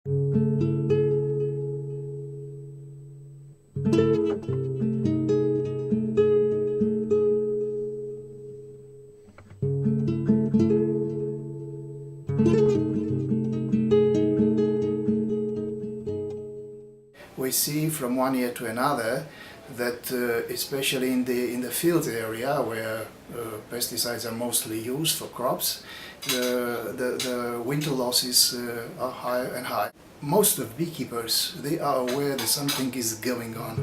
We see from one year to another that especially in the field area where pesticides are mostly used for crops, the winter losses are higher and higher. Most of beekeepers, they are aware that something is going on.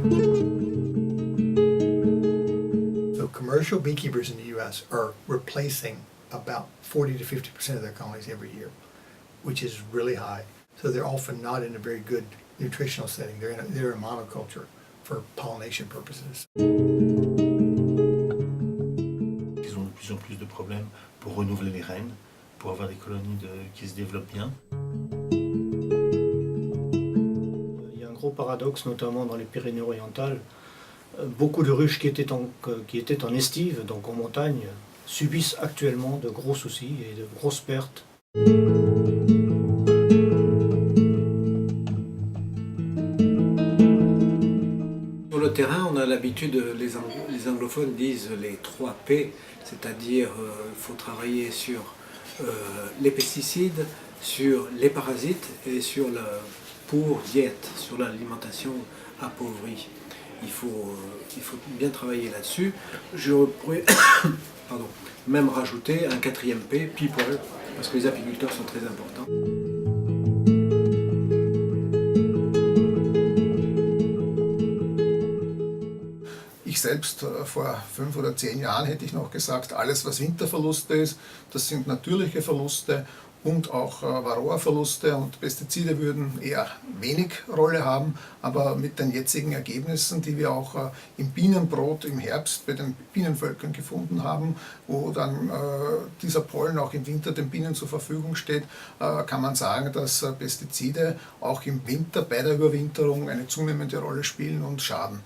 So commercial beekeepers in the US are replacing about 40 to 50% of their colonies every year, which is really high. So they're often not in a very good nutritional setting. They're a monoculture for pollination purposes. Ils ont de plus en plus de problèmes pour renouveler les reines, pour avoir des colonies qui se développent bien. Il y a un gros paradoxe, notamment dans les Pyrénées-Orientales. Beaucoup de ruches qui étaient en estive, donc en montagne, subissent actuellement de gros soucis et de grosses pertes. Sur le terrain, on a l'habitude, les anglophones disent les 3 P, c'est-à-dire il faut travailler sur les pesticides, sur les parasites et sur la pour diète, sur l'alimentation appauvrie. Il faut bien travailler là-dessus. Je pourrais même rajouter un 4e P, people, parce que les apiculteurs sont très importants. Ich selbst vor 5 oder 10 Jahren hätte ich noch gesagt, alles was Winterverluste ist, das sind natürliche Verluste und auch Varroa-Verluste, und Pestizide würden eher wenig Rolle haben, aber mit den jetzigen Ergebnissen, die wir auch im Bienenbrot im Herbst bei den Bienenvölkern gefunden haben, wo dann dieser Pollen auch im Winter den Bienen zur Verfügung steht, kann man sagen, dass Pestizide auch im Winter bei der Überwinterung eine zunehmende Rolle spielen und schaden.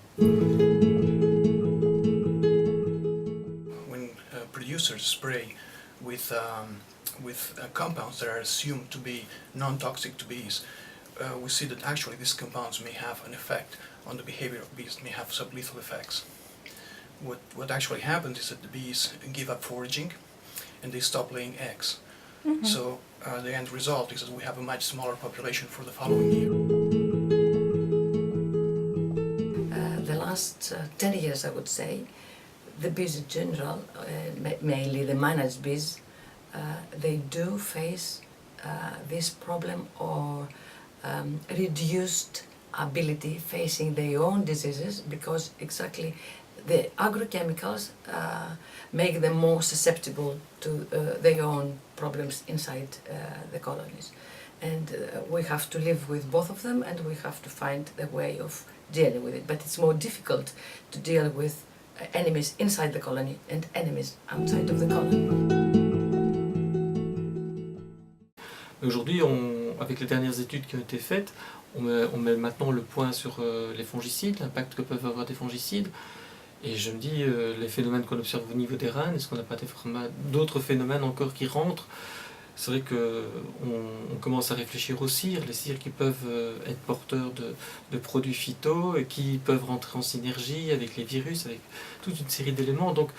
Producers spray with compounds that are assumed to be non-toxic to bees, we see that actually these compounds may have an effect on the behavior of bees, may have sublethal effects. What actually happens is that the bees give up foraging and they stop laying eggs. Mm-hmm. So the end result is that we have a much smaller population for the following year. The last 10 years, I would say, the bees in general, mainly the managed bees, they do face this problem or reduced ability facing their own diseases, because exactly the agrochemicals make them more susceptible to their own problems inside the colonies. And we have to live with both of them, and we have to find a way of dealing with it. But it's more difficult to deal with enemies inside the colony and enemies outside of the colony. Aujourd'hui, avec les dernières études qui ont été faites, on met maintenant le point sur les fongicides, l'impact que peuvent avoir des fongicides. Et je me dis, les phénomènes qu'on observe au niveau des reines, est-ce qu'on n'a pas d'autres phénomènes encore qui rentrent? C'est vrai qu'on commence à réfléchir aux cires, les cires qui peuvent être porteurs de produits phyto et qui peuvent rentrer en synergie avec les virus, avec toute une série d'éléments. Donc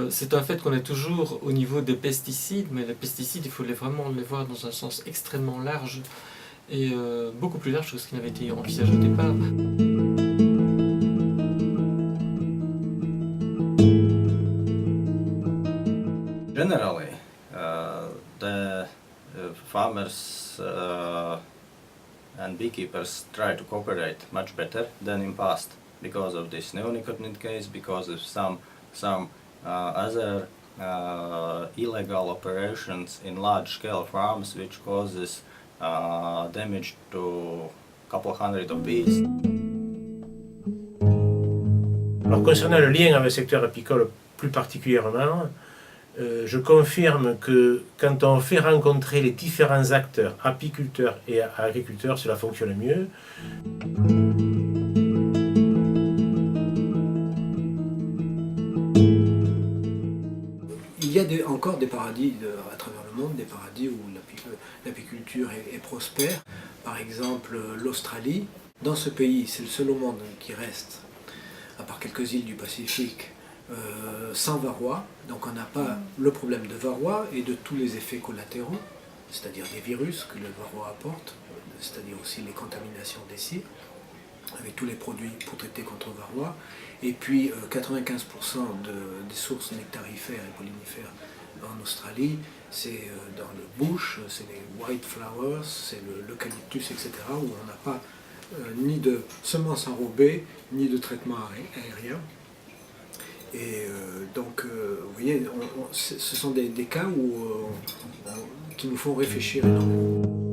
c'est un fait qu'on est toujours au niveau des pesticides, mais les pesticides, il faut vraiment les voir dans un sens extrêmement large et beaucoup plus large que ce qui n'avait été envisagé au départ. Generally, the farmers and beekeepers try to cooperate much better than in past because of this neonicotinoid case, because of some other illegal operations in large-scale farms, which causes damage to a couple hundred of bees. Alors concernant le lien avec le secteur apicole plus particulièrement, je confirme que quand on fait rencontrer les différents acteurs, apiculteurs et agriculteurs, cela fonctionne mieux. Il y a encore des paradis à travers le monde, des paradis où l'apiculture est prospère. par exemple l'Australie. Dans ce pays, c'est le seul au monde qui reste, à part quelques îles du Pacifique, sans varroa. Donc on n'a pas le problème de varroa et de tous les effets collatéraux, c'est-à-dire des virus que le varroa apporte, c'est-à-dire aussi les contaminations des cires, avec tous les produits pour traiter contre varroa. Et puis 95% des sources nectarifères et pollinifères en Australie, c'est dans le bush, c'est les white flowers, c'est l'eucalyptus, etc., où on n'a pas ni de semences enrobées, ni de traitement aérien. Et donc, vous voyez, ce sont des cas qui nous font réfléchir énormément.